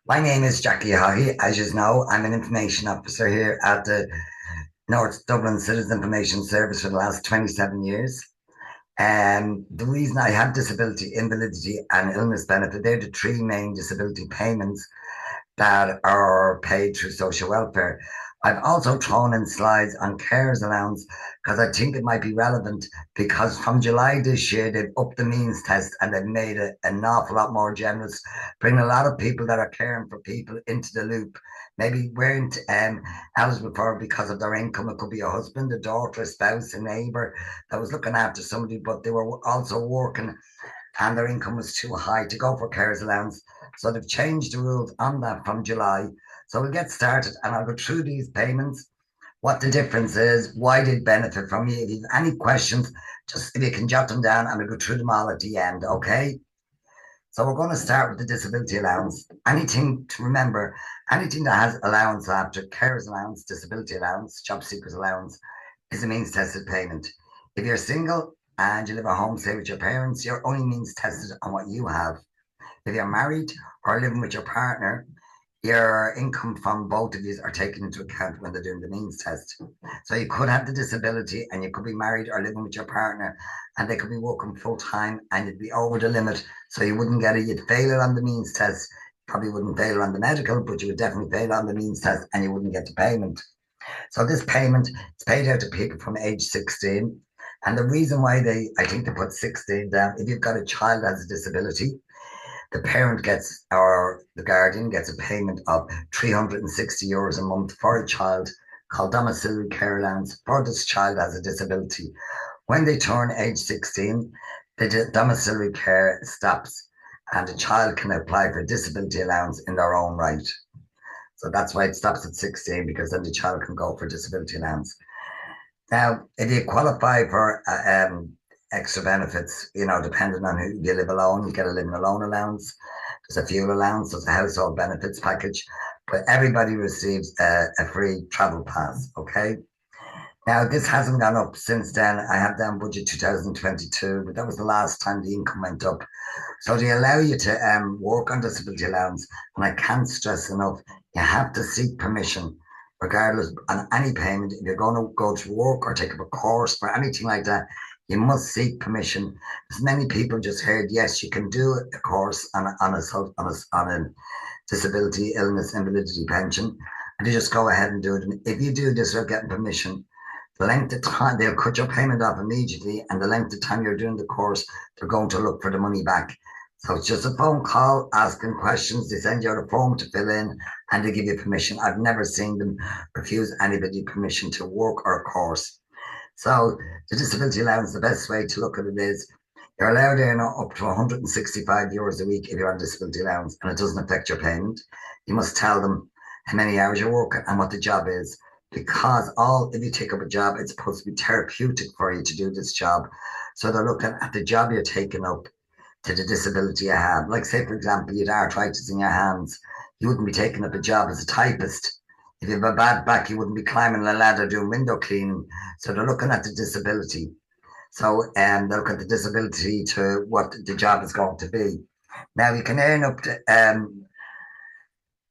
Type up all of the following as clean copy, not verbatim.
My name is Jackie Haughey. As you know, I'm an information officer here at the North Dublin Citizens Information Service for the last 27 years. The reason I have disability, invalidity, and illness benefit, they're the three main disability payments that are paid through social welfare. I've also thrown in slides on carers allowance because I think it might be relevant because from July this year, they've upped the means test and they've made it an awful lot more generous, bringing a lot of people that are caring for people into the loop. Maybe weren't eligible for it because of their income. It could be a husband, a daughter, a spouse, a neighbour that was looking after somebody, but they were also working and their income was too high to go for carers allowance. So they've changed the rules on that from July. So we'll get started and I'll go through these payments, what the difference is, why they benefit from you. If you have any questions, just if you can jot them down and we'll go through them all at the end, okay? So we're going to start with the disability allowance. Anything to remember, anything that has allowance after carers allowance, disability allowance, job seekers allowance is a means tested payment. If you're single and you live at home, say with your parents, your only means tested on what you have. If you're married or living with your partner, your income from both of you are taken into account when they're doing the means test. So you could have the disability and you could be married or living with your partner and they could be working full time and you'd be over the limit. So you wouldn't get it. You'd fail it on the means test. Probably wouldn't fail it on the medical, but you would definitely fail on the means test and you wouldn't get the payment. So this payment is paid out to people from age 16. And the reason why I think they put 16 down, if you've got a child that has a disability, the parent gets, or the guardian gets a payment of €360 a month for a child called domiciliary care allowance for this child has a disability. When they turn age 16, the domiciliary care stops and the child can apply for disability allowance in their own right. So that's why it stops at 16 because then the child can go for disability allowance. Now, if you qualify for extra benefits, depending on who you live alone, you get a living alone allowance. There's a fuel allowance, there's a household benefits package, but everybody receives a free travel pass. Okay. Now, this hasn't gone up since then. I have down budget 2022, but that was the last time the income went up. So they allow you to work on disability allowance, and I can't stress enough, you have to seek permission, regardless on any payment. If you're going to go to work or take up a course or anything like that, you must seek permission. As many people just heard, yes, you can do a course on a disability, illness, invalidity pension, and you just go ahead and do it. And if you do this without getting permission, the length of time they'll cut your payment off immediately, and the length of time you're doing the course, they're going to look for the money back. So it's just a phone call, asking questions. They send you out a form to fill in, and they give you permission. I've never seen them refuse anybody permission to work or a course. So the disability allowance, the best way to look at it is you're allowed to earn up to €165 a week if you're on disability allowance, and it doesn't affect your payment. You must tell them how many hours you're working and what the job is because if you take up a job, it's supposed to be therapeutic for you to do this job. So they're looking at the job you're taking up to the disability you have. Like, say, for example, you had arthritis in your hands. You wouldn't be taking up a job as a typist. If you have a bad back, you wouldn't be climbing a ladder doing window cleaning. So they're looking at the disability. So they look at the disability to what the job is going to be. Now you can earn up to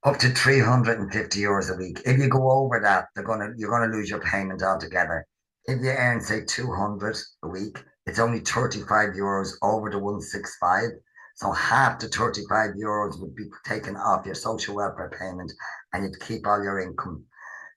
€350 a week. If you go over that, you're gonna lose your payment altogether. If you earn say 200 a week, it's only €35 over the 165. So half the €35 would be taken off your social welfare payment, and you'd keep all your income.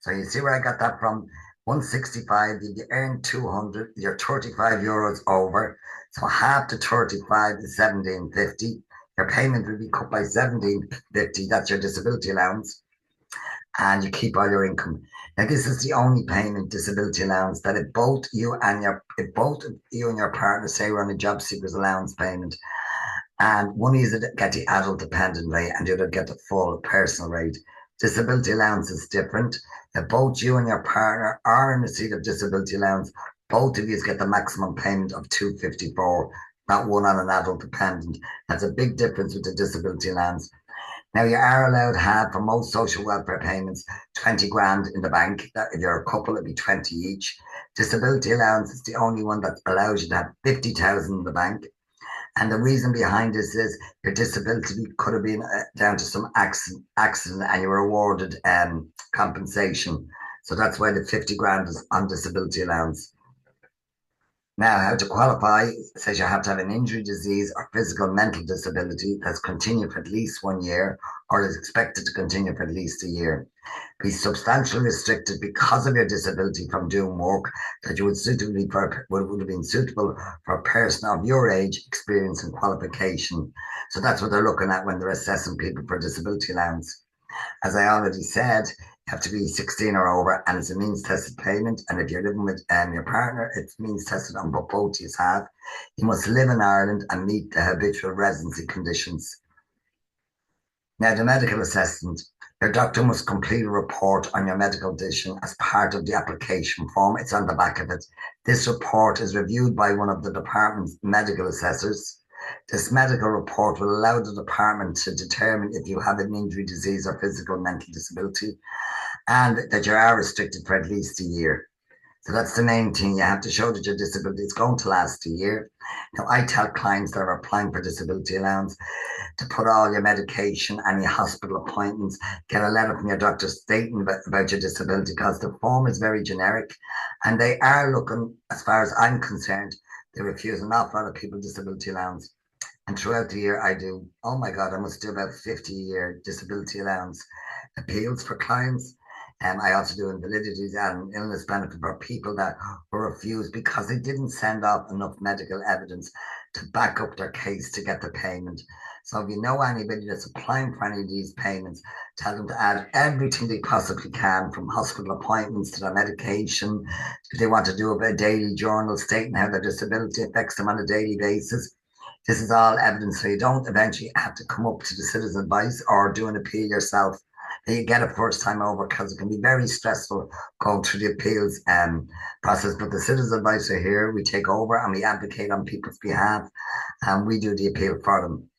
So you see where I got that from? 165. If you earn 200, you're €35 over. So half the 35 is 1750. Your payment will be cut by 1750. That's your disability allowance, and you keep all your income. Now, this is the only payment, disability allowance, that if both you and your partner say we're on a job seekers allowance payment, and one is get the adult dependent rate, and the other get the full personal rate. Disability allowance is different. If both you and your partner are in receipt of disability allowance, both of you get the maximum payment of 254, not one on an adult dependent. That's a big difference with the disability allowance. Now you are allowed to have for most social welfare payments 20 grand in the bank. That if you're a couple, it'd be 20 each. Disability allowance is the only one that allows you to have 50,000 in the bank. And the reason behind this is your disability could have been down to some accident and you were awarded compensation. So that's why the 50 grand is on disability allowance. Now, how to qualify says you have to have an injury, disease, or physical mental disability that's continued for at least 1 year or is expected to continue for at least a year. Be substantially restricted because of your disability from doing work that you would have been suitable for a person of your age, experience, and qualification. So that's what they're looking at when they're assessing people for disability allowance. As I already said, you have to be 16 or over, and it's a means tested payment. And if you're living with your partner, it's means tested on what both you have. You must live in Ireland and meet the habitual residency conditions. Now, the medical assessment. Your doctor must complete a report on your medical condition as part of the application form. It's on the back of it. This report is reviewed by one of the department's medical assessors. This medical report will allow the department to determine if you have an injury, disease, or physical mental disability, and that you are restricted for at least a year. So that's the main thing. You have to show that your disability is going to last a year. Now, I tell clients that are applying for disability allowance to put all your medication and your hospital appointments, get a letter from your doctor stating about your disability, because the form is very generic and they are looking, as far as I'm concerned, they refuse an awful lot of people disability allowance. And throughout the year, I do, oh my God, I must do about 50 a year disability allowance appeals for clients. I also do invalidities and illness benefit for people that were refused because they didn't send off enough medical evidence to back up their case to get the payment. So if you know anybody that's applying for any of these payments, tell them to add everything they possibly can, from hospital appointments to their medication. If they want to do a daily journal stating how their disability affects them on a daily basis, this is all evidence, so you don't eventually have to come up to the citizen advice or do an appeal yourself. You get it first time over, because it can be very stressful going through the appeals process. But the citizen advisor here, we take over and we advocate on people's behalf, and we do the appeal for them.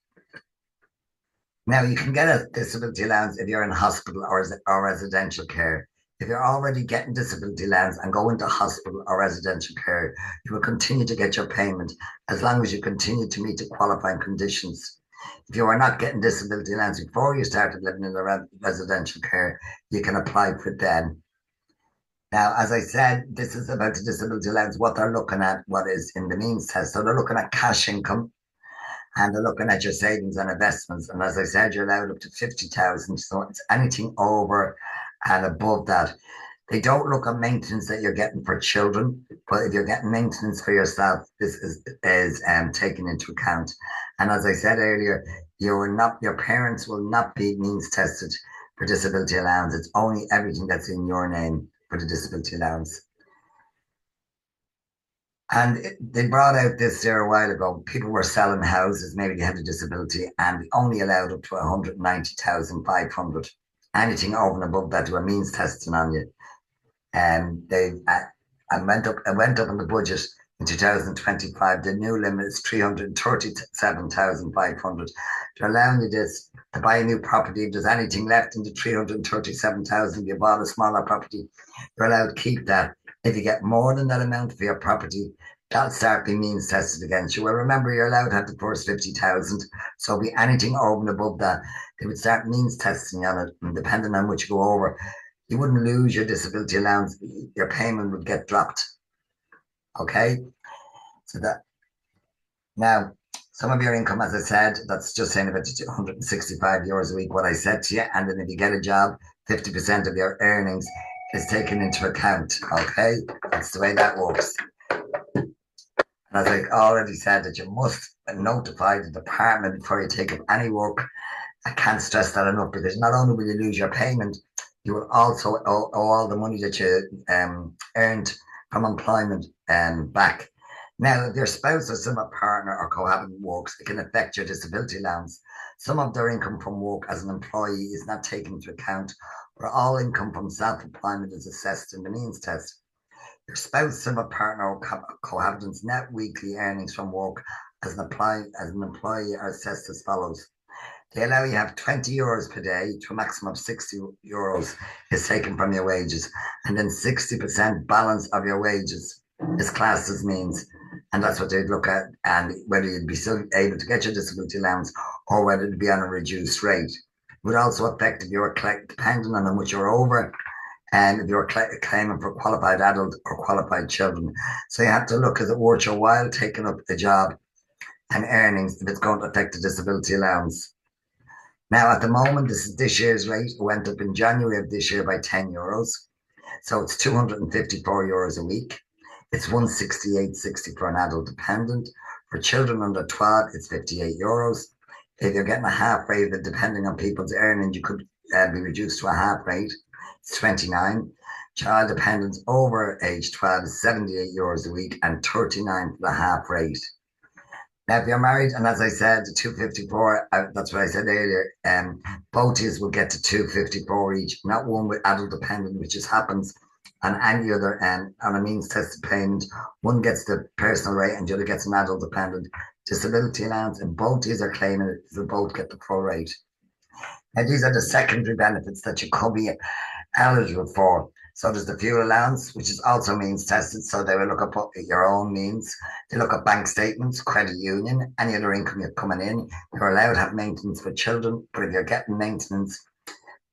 Now, you can get a disability allowance if you're in hospital or residential care. If you're already getting disability allowance and go into hospital or residential care, you will continue to get your payment as long as you continue to meet the qualifying conditions. If you are not getting disability allowance before you started living in the residential care, you can apply for it then. Now, as I said, this is about the disability allowance. What they're looking at, what is in the means test. So they're looking at cash income, and they're looking at your savings and investments. And as I said, you're allowed up to 50,000. So it's anything over and above that. They don't look at maintenance that you're getting for children, but if you're getting maintenance for yourself, this is taken into account. And as I said earlier, your parents will not be means tested for disability allowance. It's only everything that's in your name for the disability allowance. And they brought out this there a while ago. People were selling houses, maybe they had a disability, and they only allowed up to 190,500. Anything over and above that, they were means testing on you. And I went up in the budget in 2025. The new limit is 337,500. They're allowing you this to buy a new property. If there's anything left in the 337,000, you bought a smaller property, you're allowed to keep that. If you get more than that amount for your property, that'll start being means tested against you. Well, remember, you're allowed to have the first 50,000. So be anything over and above that, they would start means testing on it. And depending on what you go over, you wouldn't lose your disability allowance. Your payment would get dropped. Okay. So that now, some of your income, as I said, that's just saying about 165 euros a week, what I said to you. And then if you get a job, 50% of your earnings is taken into account. Okay. That's the way that works. And as I already said, that you must notify the department before you take up any work. I can't stress that enough, because not only will you lose your payment, you will also owe all the money that you earned from employment back. Now, if your spouse or some partner or cohabitant works, it can affect your disability allowance. Some of their income from work as an employee is not taken into account, but all income from self-employment is assessed in the means test. Your spouse, civil partner, or cohabitant's net weekly earnings from work as an employee are assessed as follows. They allow you to have 20 euros per day to a maximum of 60 euros is taken from your wages. And then 60% balance of your wages is classed as means. And that's what they'd look at, and whether you'd be still able to get your disability allowance or whether it'd be on a reduced rate. It would also affect if you were depending on how much you're over and if you're claiming for qualified adult or qualified children. So you have to look, is it worth your while taking up the job and earnings if it's going to affect the disability allowance? Now, at the moment, this year's rate went up in January of this year by €10. So it's €254 a week. It's 168.60 for an adult dependent. For children under 12, it's €58. If you're getting a half rate, depending on people's earnings, you could be reduced to a half rate. It's 29. Child dependents over age 12 is €78 a week and 39 for the half rate. Now, if you're married, and as I said, 254, that's what I said earlier, both of will get to 254 each, not one with adult dependent, which just happens on any other on a means tested payment. One gets the personal rate and the other gets an adult dependent disability allowance, and both these are claiming it, they'll both get the full rate. Now, these are the secondary benefits that you could be eligible for. So there's the fuel allowance, which is also means tested. So they will look up your own means. They look at bank statements, credit union, any other income you're coming in. You're allowed to have maintenance for children, but if you're getting maintenance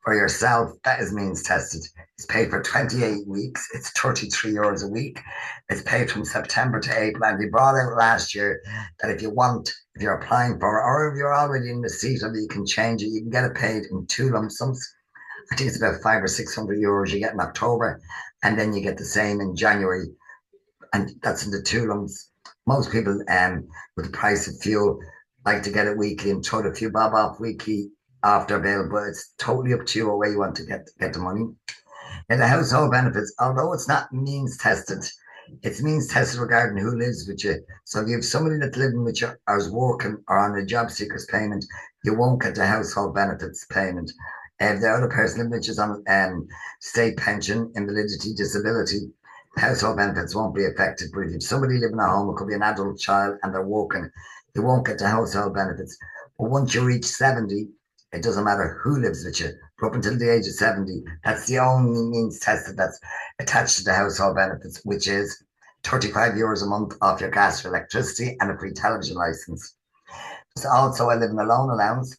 for yourself, that is means tested. It's paid for 28 weeks. It's €33 a week. It's paid from September to April. And they brought out last year that if you're applying for it, or if you're already in receipt of it, you can change it. You can get it paid in two lump sums. I think it's about €500 or €600 you get in October, and then you get the same in January, and that's in the two lumps. Most people, with the price of fuel, like to get it weekly and throw the few bob off weekly after bill, but it's totally up to you where you want to get the money. And the household benefits, although it's not means tested, it's means tested regarding who lives with you. So if you have somebody that's living with you or is working or on a job seekers payment, you won't get the household benefits payment. If the other person which is on state pension, invalidity, disability, household benefits won't be affected. But if somebody living at home, it could be an adult child and they're working, you won't get the household benefits. But once you reach 70, it doesn't matter who lives with you. But up until the age of 70, that's the only means tested that's attached to the household benefits, which is €35 a month off your gas or electricity and a free television license. There's also a living alone allowance,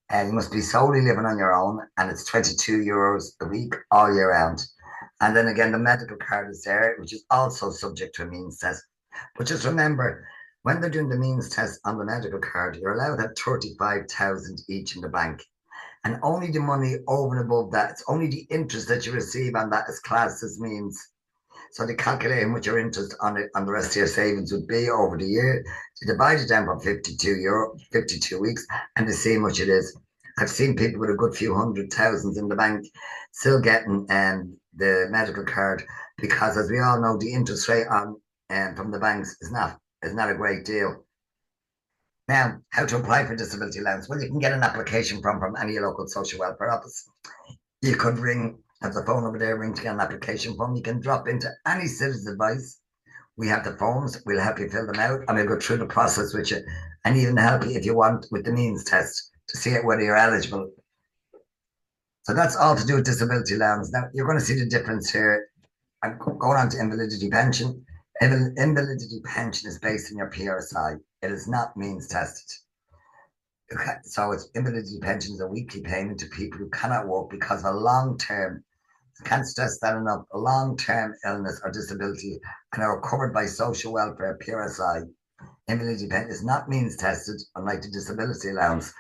and you must be solely living on your own, and it's €22 a week all year round. And then again, the medical card is there, which is also subject to a means test. But just remember, when they're doing the means test on the medical card, you're allowed to have 35,000 each in the bank. And only the money over and above that, it's only the interest that you receive on that is classed as means. So they calculate how much your interest on the rest of your savings would be over the year. They divide it down for €52, 52 weeks, and they see how much it is. I've seen people with a good few hundred thousands in the bank still getting the medical card, because, as we all know, the interest rate on from the banks is not a great deal. Now, how to apply for disability allowance? Well, you can get an application from any local social welfare office. You could ring, have the phone over there, ring to get an application form. You can drop into any Citizens Advice. We have the forms. We'll help you fill them out, and we'll go through the process with you, and even help you if you want with the means test to see whether you're eligible. So that's all to do with disability allowance. Now, you're going to see the difference here. I'm going on to invalidity pension. Invalidity pension is based on your PRSI. It is not means tested. Okay, so it's invalidity pension is a weekly payment to people who cannot work because of a long-term, I can't stress that enough, a long-term illness or disability, and are covered by social welfare PRSI. Invalidity pension is not means tested, unlike the disability allowance,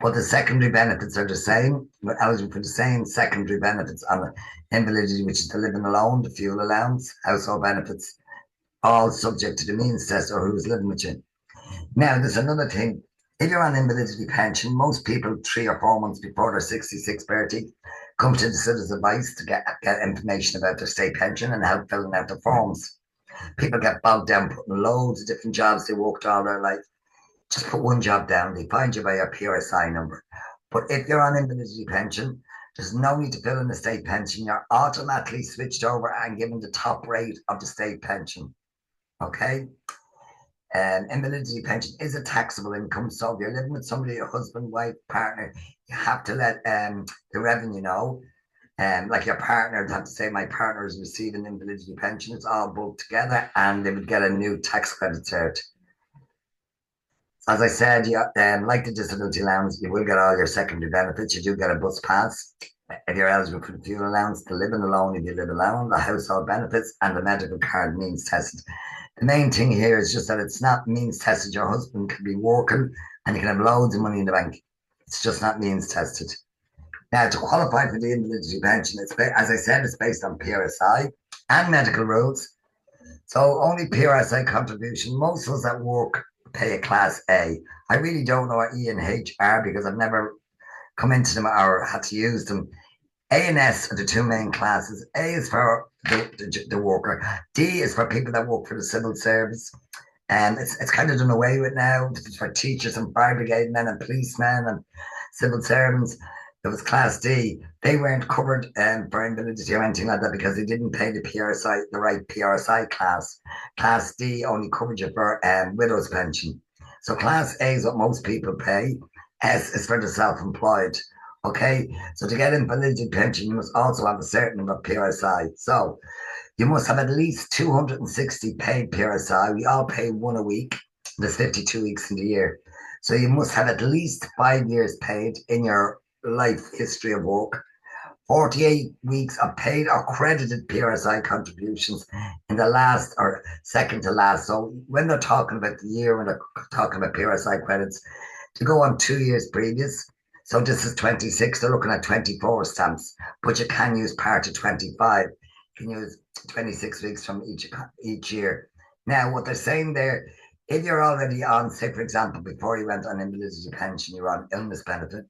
but the secondary benefits are the same. We're eligible for the same secondary benefits on invalidity, which is the living alone, the fuel allowance, household benefits, all subject to the means test or who's living with you. Now, there's another thing. If you're on invalidity pension, most people 3 or 4 months before their 66th birthday come to the Citizens Advice to get information about their state pension and help filling out the forms. People get bogged down putting loads of different jobs they worked all their life. Just put one job down. They find you by your PRSI number. But if you're on invalidity pension, there's no need to fill in the state pension. You're automatically switched over and given the top rate of the state pension. Okay? Invalidity pension is a taxable income. So if you're living with somebody, your husband, wife, partner, you have to let the revenue know. like your partner would have to say, my partner is receiving invalidity pension. It's all both together, and they would get a new tax credit cert. As I said, like the disability allowance, you will get all your secondary benefits. You do get a bus pass if you're eligible for the fuel allowance, the living alone if you live alone, the household benefits, and the medical card means tested. The main thing here is just that it's not means tested. Your husband can be working and you can have loads of money in the bank. It's just not means tested. Now, to qualify for the invalidity pension, as I said, it's based on PRSI and medical rules. So only PRSI contribution. Most of us that work pay a class A. I really don't know what E and H are because I've never come into them or had to use them. A and S are the two main classes. A is for the worker. D is for people that work for the civil service. And it's kind of done away with now. It's for teachers and fire brigade men and policemen and civil servants. There was Class D. They weren't covered for invalidity or anything like that because they didn't pay the PRSI, the right PRSI class. Class D only covered you for widow's pension. So Class A is what most people pay. S is for the self-employed. Okay, so to get invalidity pension, you must also have a certain number of PRSI. So you must have at least 260 paid PRSI. We all pay one a week. There's 52 weeks in the year. So you must have at least 5 years paid in your life history of work, 48 weeks of paid or credited PRSI contributions in the last or second to last. So when they're talking about the year, when they're talking about PRSI credits, to go on 2 years previous. So this is 26, they're looking at 24 stamps, but you can use part of 25. You can use 26 weeks from each year. Now, what they're saying there, if you're already on, say, for example, before you went on invalidity pension, you're on illness benefit.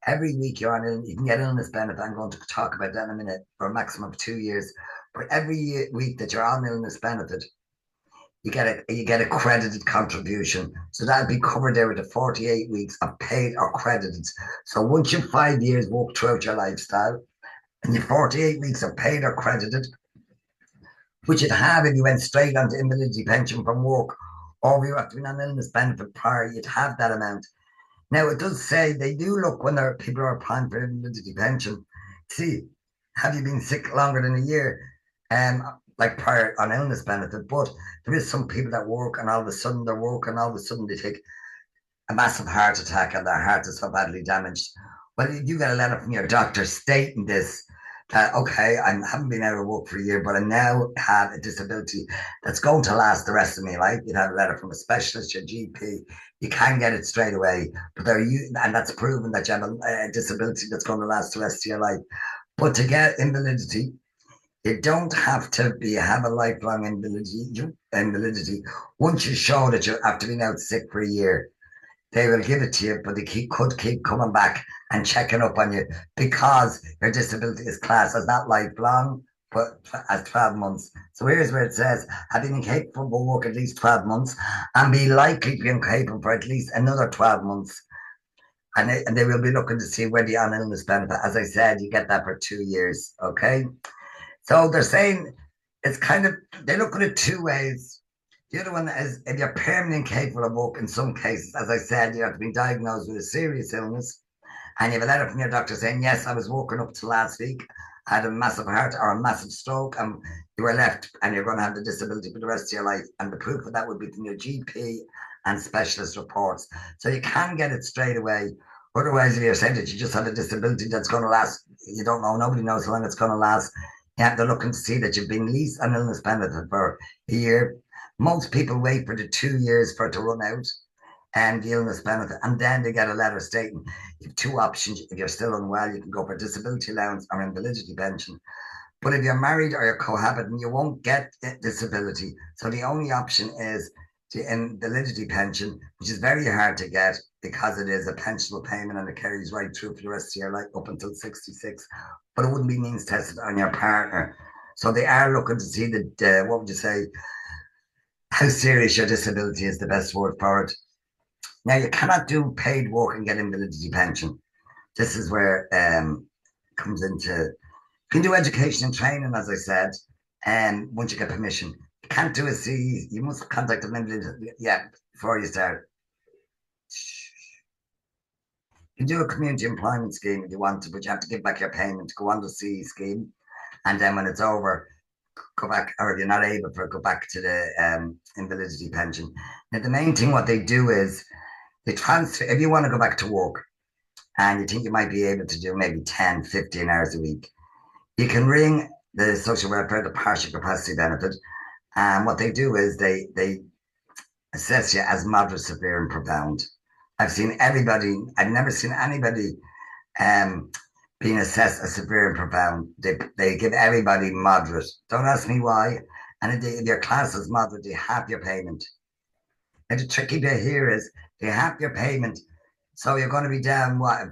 Every week you're on, you can get illness benefit. I'm going to talk about that in a minute for a maximum of 2 years. But every week that you're on illness benefit, you get a credited contribution. So that'll be covered there with the 48 weeks of paid or credited. So once you've 5 years worked throughout your lifestyle and your 48 weeks are paid or credited, which you'd have if you went straight onto invalidity pension from work, or if you have to be on illness benefit prior, you'd have that amount. Now it does say they do look when there are people who are applying for invalidity pension. See, have you been sick longer than a year? Like prior on illness benefit, but there is some people that work and all of a sudden they're working, all of a sudden they take a massive heart attack and their heart is so badly damaged. Well, you get a letter from your doctor stating this that okay, I haven't been out of work for a year, but I now have a disability that's going to last the rest of my life. You'd have a letter from a specialist, your GP. You can get it straight away, but and that's proven that you have a disability that's going to last the rest of your life. But to get invalidity, you don't have to have a lifelong invalidity. Once you show that you have to be out sick for a year, they will give it to you, but they could keep coming back and checking up on you because your disability is classed as not lifelong, but as 12 months. So here's where it says, have been incapable of work at least 12 months and be likely to be incapable for at least another 12 months. And they will be looking to see whether you're on illness benefit. As I said, you get that for 2 years, okay? So they're saying it's kind of, they look at it two ways. The other one is if you're permanently incapable of work, in some cases, as I said, you have to be diagnosed with a serious illness and you have a letter from your doctor saying, yes, I was working up to last week, I had a massive heart or a massive stroke, and you were left and you're going to have the disability for the rest of your life. And the proof of that would be from your GP and specialist reports. So you can get it straight away. Otherwise, if you're saying that you just have a disability that's going to last, you don't know, nobody knows how long it's going to last. Yeah, they're looking to see that you've been least on illness benefit for a year. Most people wait for the 2 years for it to run out and the illness benefit, and then they get a letter stating you have two options. If you're still unwell, you can go for disability allowance or invalidity pension. But if you're married or you're cohabiting, you won't get disability. So the only option is the invalidity pension, which is very hard to get because it is a pensionable payment and it carries right through for the rest of your life up until 66. But it wouldn't be means tested on your partner. So they are looking to see that, what would you say, how serious your disability is, the best word for it. Now, you cannot do paid work and get invalidity pension. This is where comes into, you can do education and training, as I said, and once you get permission. You can't do a CE, you must contact them before you start. You do a community employment scheme if you want to, but you have to give back your payment to go on the CE scheme. And then when it's over, go back, or if you're not able to go back to the invalidity pension. Now, the main thing what they do is they transfer, if you want to go back to work and you think you might be able to do maybe 10, 15 hours a week, you can ring the social welfare, the partial capacity benefit. And what they do is they assess you as moderate, severe, and profound. I've never seen anybody um, being assessed as severe and profound. They give everybody moderate. Don't ask me why. And if your class is moderate, they half your payment. And the tricky bit here is they half your payment. So you're going to be down, what,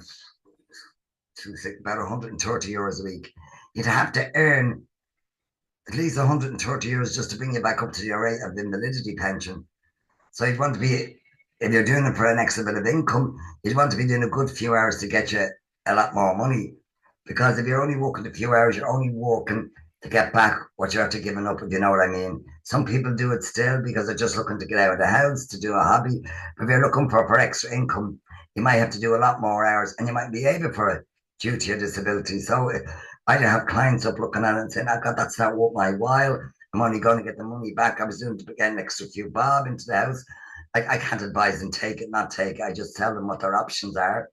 about 130 euros a week. You'd have to earn at least 130 euros just to bring you back up to your rate of invalidity pension. So you'd want to be, if you're doing it for an extra bit of income, you'd want to be doing a good few hours to get you a lot more money. Because if you're only working a few hours, you're only working to get back what you're after giving up, if you know what I mean. Some people do it still because they're just looking to get out of the house, to do a hobby. But if you're looking for extra income, you might have to do a lot more hours and you might be able for it due to your disability. So I have clients up looking at it and saying, oh God, that's not worth my while. I'm only going to get the money back. I was doing to get an extra few bob into the house. I can't advise them take it, not take it. I just tell them what their options are,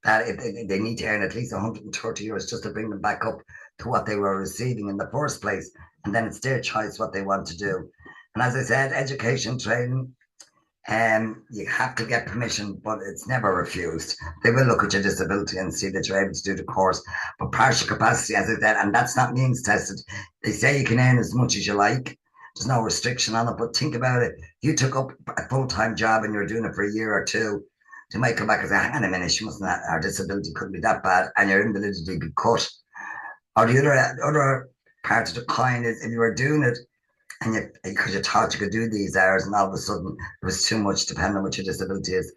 that if they need to earn at least 130 euros just to bring them back up to what they were receiving in the first place. And then it's their choice what they want to do. And as I said, education training, you have to get permission, but it's never refused. They will look at your disability and see that you're able to do the course. But partial capacity, as I said, and that's not means tested. They say you can earn as much as you like. There's no restriction on it. But think about it. You took up a full-time job and you're doing it for a year or two. They might come back and say, hang on a minute, she mustn't have, our disability couldn't be that bad, and your invalidity be cut. Or the other part of the coin is if you were doing it and because you thought you could do these hours and all of a sudden it was too much depending on what your disability is,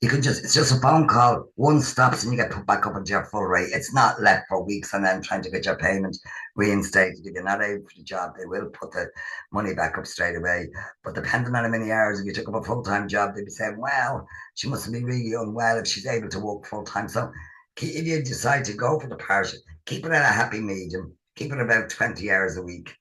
you can it's just a phone call, one stops and you get put back up into your full rate. It's not left for weeks and then trying to get your payment reinstated. If you're not able for the job, they will put the money back up straight away. But depending on how many hours, if you took up a full-time job, they'd be saying, well, she must be really unwell if she's able to work full-time. So if you decide to go for the partial, keep it at a happy medium, keep it about 20 hours a week.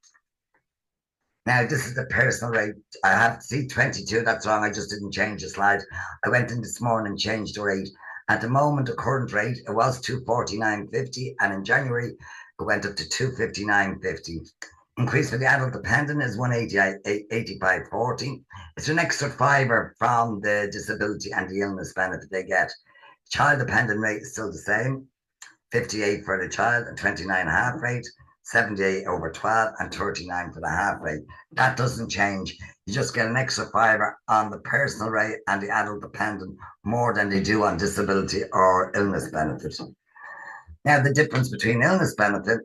Now, this is the personal rate. I have to see 22. That's wrong. I just didn't change the slide. I went in this morning and changed the rate. At the moment, the current rate, it was 249.50, and in January, it went up to 259.50. Increase for the adult dependent is 185.40. It's an extra fiver from the disability and the illness benefit they get. Child dependent rate is still the same, 58 for the child and 29.5 rate. 78 over 12 and 39 for the half rate. That doesn't change. You just get an extra fiver on the personal rate and the adult dependent more than they do on disability or illness benefit. Now, the difference between illness benefit,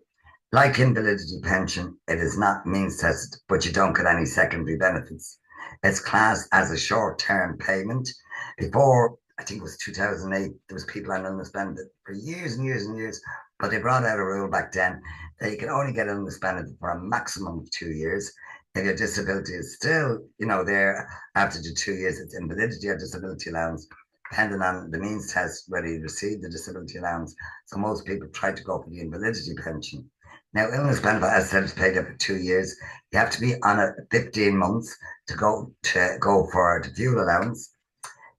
like invalidity pension, it is not means tested, but you don't get any secondary benefits. It's classed as a short-term payment. Before, I think it was 2008, there was people on illness benefit for years and years and years, but they brought out a rule back then that you can only get illness benefit for a maximum of 2 years. If your disability is still, there after the 2 years, it's invalidity or disability allowance, depending on the means test, whether you receive the disability allowance. So most people try to go for the invalidity pension. Now, illness benefit, as I said, is paid up for 2 years. You have to be on it 15 months to go for the fuel allowance.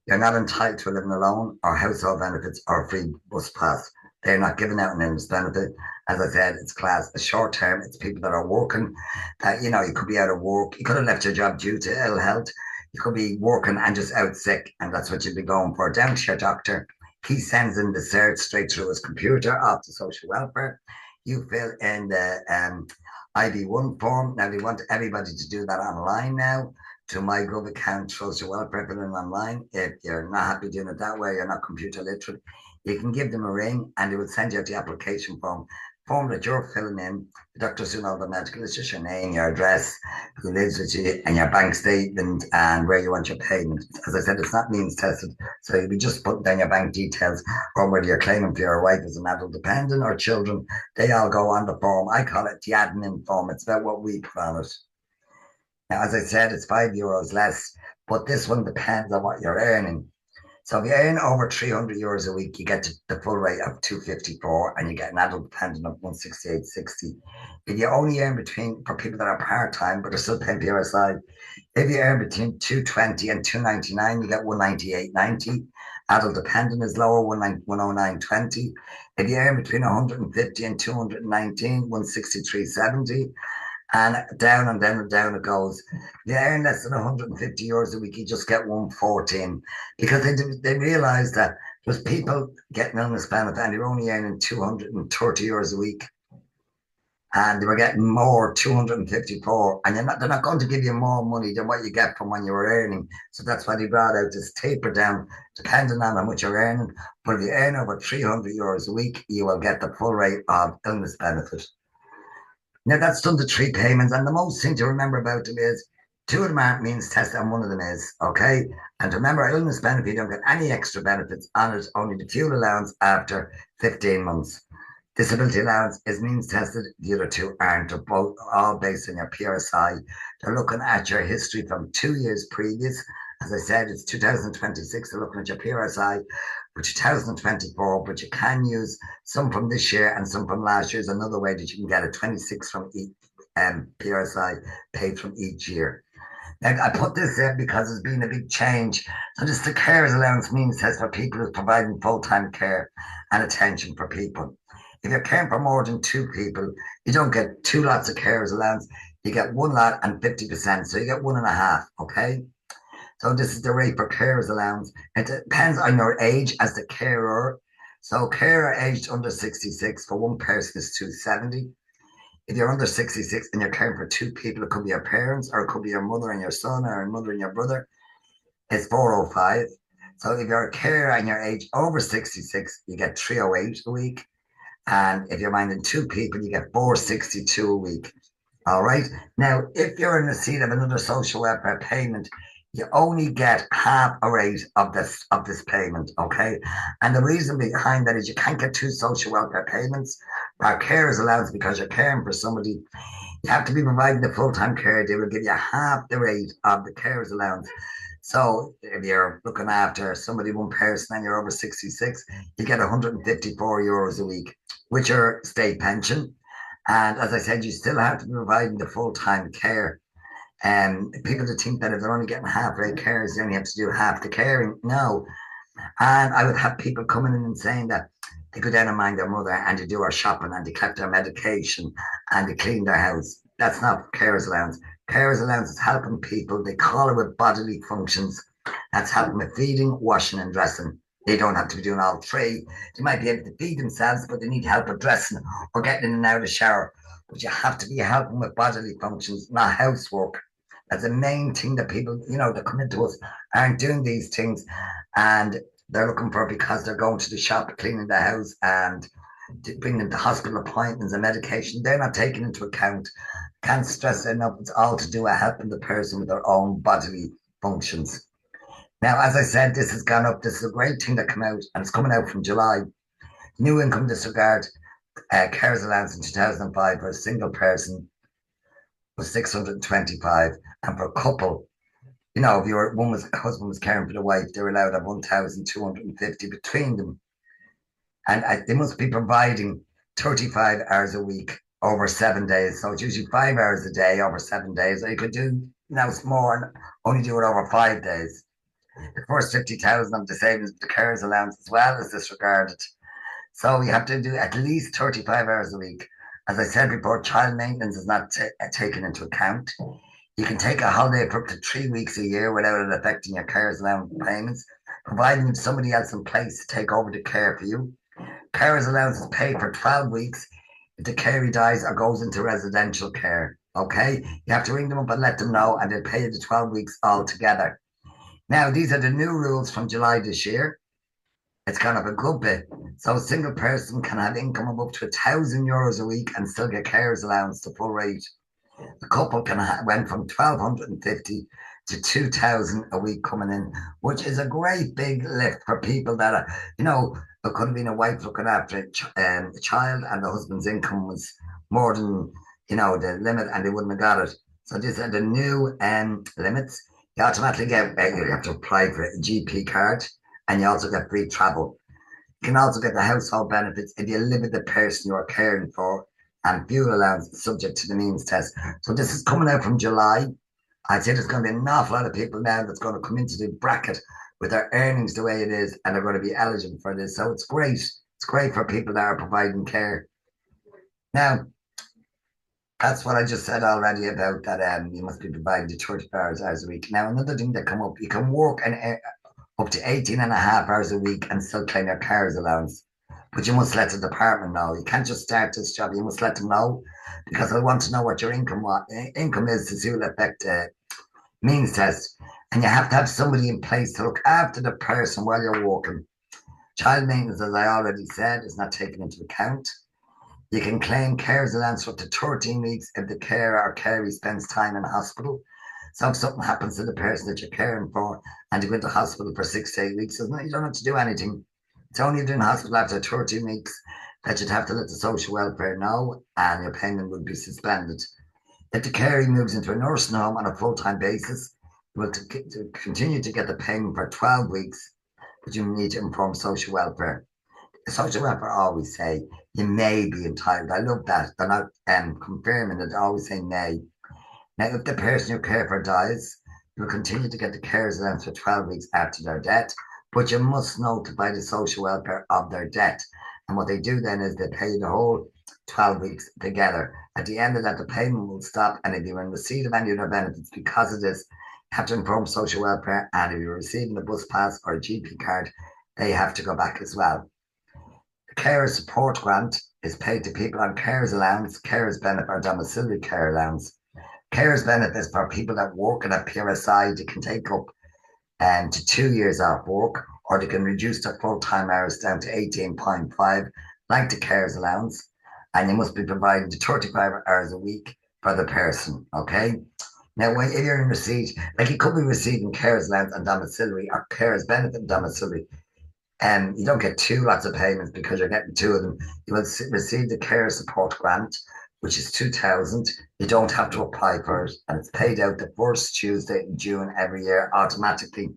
You're not entitled to a living alone or household benefits or free bus pass. They're not giving out an illness benefit. As I said, it's classed as short term. It's people that are working. That you could be out of work. You could have left your job due to ill health. You could be working and just out sick, and that's what you'd be going for. Down to your doctor. He sends in the cert straight through his computer off the social welfare. You fill in the IV1 form. Now, they want everybody to do that online now to MyGov account, social welfare, filling online. If you're not happy doing it that way, you're not computer literate, you can give them a ring and they will send you out the application form that you're filling in. The doctor's doing all the medical. It's just your name, your address, who lives with you, and your bank statement and where you want your payment. As I said, it's not means tested. So you'll be just putting down your bank details or whether you're claiming for your wife as an adult dependent or children. They all go on the form. I call it the admin form. It's about what we put on it. Now, as I said, it's €5 less, but this one depends on what you're earning. So if you earn over €300 a week, you get the full rate of 254, and you get an adult dependent of 168.60. If you only earn between, for people that are part-time but are still paying PRSI, if you earn between 220 and 299, you get 198.90. Adult dependent is lower, 109.20. If you earn between 150 and 219, 163.70. And down and down and down it goes. If you earn less than €150 a week, you just get 114, because they realised that there's people getting illness benefit and they're only earning €230 a week, and they were getting more, 254, and they're not going to give you more money than what you get from when you were earning. So that's why they brought out this taper down, depending on how much you're earning. But if you earn over €300 a week, you will get the full rate of illness benefit. Now that's done the three payments, and the most thing to remember about them is two of them aren't means tested, and one of them is. Okay, and remember, illness benefit, you don't get any extra benefits on it, only the fuel allowance after 15 months. Disability allowance is means tested. The other two aren't. They're both all based on your PRSI. They're looking at your history from 2 years previous. As I said, it's 2026. They're looking at your PRSI for 2024, but you can use some from this year and some from last year. Is another way that you can get a 26 from each PRSI paid from each year. Now, I put this in because there's been a big change. So this the carers allowance means test for people who's providing full-time care and attention for people. If you're caring for more than two people, you don't get two lots of carers allowance. You get one lot and 50%. So you get one and a half. Okay. So this is the rate for carers allowance. It depends on your age as the carer. So carer aged under 66 for one person is 270. If you're under 66 and you're caring for two people, it could be your parents, or it could be your mother and your son, or your mother and your brother, it's 405. So if you're a carer and you're age over 66, you get 308 a week. And if you're minding two people, you get 462 a week. All right. Now, if you're in receipt of another social welfare payment, you only get half a rate of this payment. Okay. And the reason behind that is you can't get two social welfare payments per carer's allowance because you're caring for somebody. You have to be providing the full-time care. They will give you half the rate of the carer's allowance. So if you're looking after somebody, one person, and you're over 66, you get €154 a week with your state pension. And as I said, you still have to be providing the full-time care. And people that think that if they're only getting half rate cares, they only have to do half the caring. No. And I would have people coming in and saying that they go down and mind their mother, and they do her shopping, and they collect their medication, and they clean their house. That's not carers allowance. Carers allowance is helping people. They call it with bodily functions. That's helping with feeding, washing, and dressing. They don't have to be doing all three. They might be able to feed themselves, but they need help with dressing or getting in and out of the shower. But you have to be helping with bodily functions, not housework. That's the main thing that people, that come into us aren't doing these things, and they're looking for, because they're going to the shop, cleaning the house, and bringing the hospital appointments and medication. They're not taking into account. Can't stress enough. It's all to do with helping the person with their own bodily functions. Now, as I said, this has gone up. This is a great thing that came out, and it's coming out from July. New income disregard carers allowance in 2005 for a single person was 625, and for a couple, if your husband was caring for the wife, they were allowed to have 1,250 between them, and they must be providing 35 hours a week over 7 days. So it's usually 5 hours a day over 7 days. Or you could do now more and only do it over 5 days. The first 50,000 of the savings of the carers allowance as well is disregarded. So you have to do at least 35 hours a week. As I said before, child maintenance is not taken into account. You can take a holiday for up to 3 weeks a year without it affecting your carers allowance payments, providing somebody else in place to take over the care for you. Carers allowance is paid for 12 weeks if the caree dies or goes into residential care. Okay, you have to ring them up and let them know, and they'll pay you the 12 weeks altogether. Now, these are the new rules from July this year. It's kind of a good bit. So a single person can have income of up to €1,000 a week and still get carers allowance to full rate. The couple went from 1,250 to 2,000 a week coming in, which is a great big lift for people that are, it could have been a wife looking after a child, and the husband's income was more than, the limit, and they wouldn't have got it. So these are the new limits. You automatically you have to apply for a GP card, and you also get free travel. You can also get the household benefits if you live with the person you are caring for, and fuel allowance subject to the means test. So this is coming out from July. I'd say there's going to be an awful lot of people now that's going to come into the bracket with their earnings the way it is, and they're going to be eligible for this. So it's great. It's great for people that are providing care. Now, that's what I just said already about that. You must be providing the 34 hours a week. Now, another thing that come up, you can work up to 18 and a half hours a week and still claim your carers allowance. But you must let the department know. You can't just start this job. You must let them know, because I want to know what your income is to see will affect means test. And you have to have somebody in place to look after the person while you're working. Child maintenance, as I already said, is not taken into account. You can claim carers allowance for up to 13 weeks if the carer or caree spends time in hospital. So if something happens to the person that you're caring for and you go into hospital for 6 to 8 weeks, you don't have to do anything. It's only if you're in hospital after 13 weeks that you'd have to let the social welfare know, and your payment would be suspended. If the caree moves into a nursing home on a full-time basis, you will continue to get the payment for 12 weeks, but you need to inform social welfare. The social welfare always say you may be entitled. I love that. They're not confirming it. They always say may. Now, if the person you care for dies, you will continue to get the carers allowance for 12 weeks after their death, but you must notify the social welfare of their death. And what they do then is they pay the whole 12 weeks together. At the end of that, the payment will stop. And if you're in receipt of any of their benefits because of this, you have to inform social welfare. And if you're receiving a bus pass or a GP card, they have to go back as well. The carer support grant is paid to people on carers allowance, carers benefit, or domiciliary care allowance. Carers benefits for people that work in a PRSI, they can take up to 2 years off work, or they can reduce their full-time hours down to 18.5, like the carers allowance, and you must be providing the 35 hours a week for the person, okay? Now, if you're in receipt, like you could be receiving carers allowance and domiciliary, or carers benefit and domiciliary, and you don't get two lots of payments because you're getting two of them. You will receive the care support grant, which is 2,000. You don't have to apply for it, and it's paid out the first Tuesday in June every year automatically.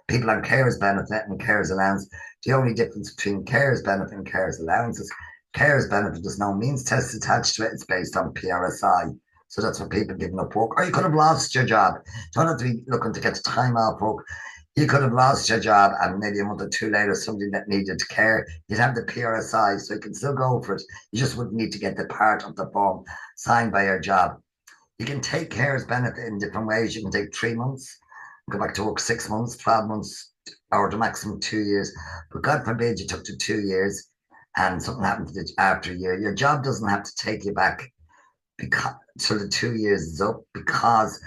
People on carers benefit and carers allowance. The only difference between carers benefit and carers allowance is carers benefit, there's no means test attached to it. It's based on PRSI. So that's for people giving up work. Or you could have lost your job. You don't have to be looking to get the time off work. You could have lost your job, and maybe a month or two later, somebody that needed care, you'd have the PRSI, so you can still go for it. You just wouldn't need to get the part of the form signed by your job. You can take carers benefit in different ways. You can take 3 months, go back to work 6 months, 12 months, or the maximum 2 years. But God forbid you took to 2 years and something happened to after a year. Your job doesn't have to take you back because till the 2 years is up, because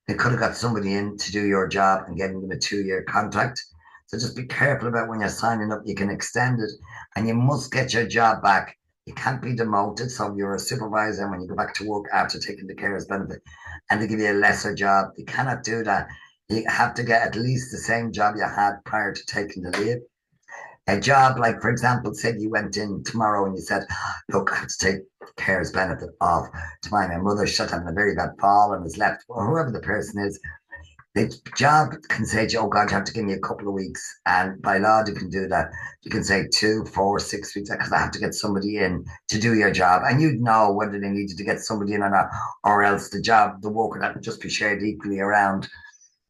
they could have got somebody in to do your job and getting them a 2 year contract. So just be careful about when you're signing up. You can extend it, and you must get your job back. You can't be demoted. So if you're a supervisor, and when you go back to work after taking the carers benefit and they give you a lesser job, you cannot do that. You have to get at least the same job you had prior to taking the leave. A job like, for example, say you went in tomorrow and you said, look, I have to take carers benefit off to my mother. She's having a very bad fall and is left, or whoever the person is. The job can say to you, oh God, you have to give me a couple of weeks. And by law, you can do that. You can say 2, 4, 6 weeks, because I have to get somebody in to do your job. And you'd know whether they needed to get somebody in or not, or else the work would have to just be shared equally around.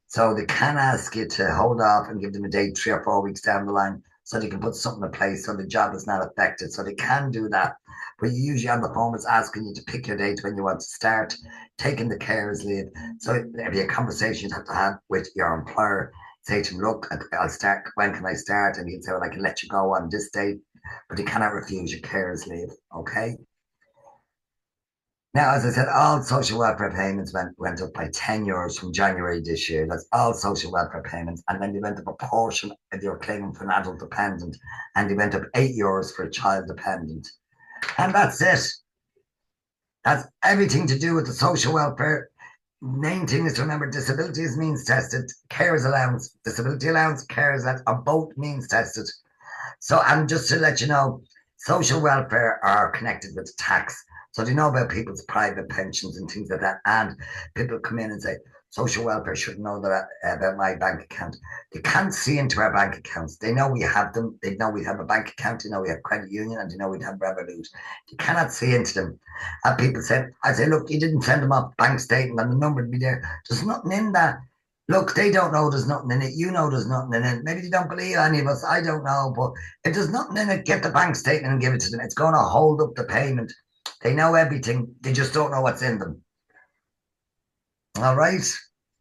So they can ask you to hold off and give them a date 3 or 4 weeks down the line, so they can put something in place so the job is not affected. So they can do that. But usually on the phone, it's asking you to pick your date when you want to start taking the carers leave. So there'll be a conversation you have to have with your employer. Say to them, look, I'll start. When can I start? And you can say, well, I can let you go on this date, but you cannot refuse your carers leave. Okay. Now, as I said, all social welfare payments went up by €10 from January this year. That's all social welfare payments. And then they went up a portion if you're claiming for an adult dependent, and they went up €8 for a child dependent. And that's it. That's everything to do with the social welfare. Main thing is to remember disability is means tested, carers allowance, disability allowance, carers allowance are both means tested. So, and just to let you know, social welfare are connected with tax. So do you know about people's private pensions and things like that? And people come in and say, social welfare should know that about my bank account. They can't see into our bank accounts. They know we have them. They know we have a bank account. They know we have credit union, and they know we have Revolut. They cannot see into them. And people said, I say, look, you didn't send them off bank statement, and the number would be there. There's nothing in that. Look, they don't know there's nothing in it. You know there's nothing in it. Maybe they don't believe any of us. I don't know. But if there's nothing in it, get the bank statement and give it to them. It's going to hold up the payment. They know everything. They just don't know what's in them. All right.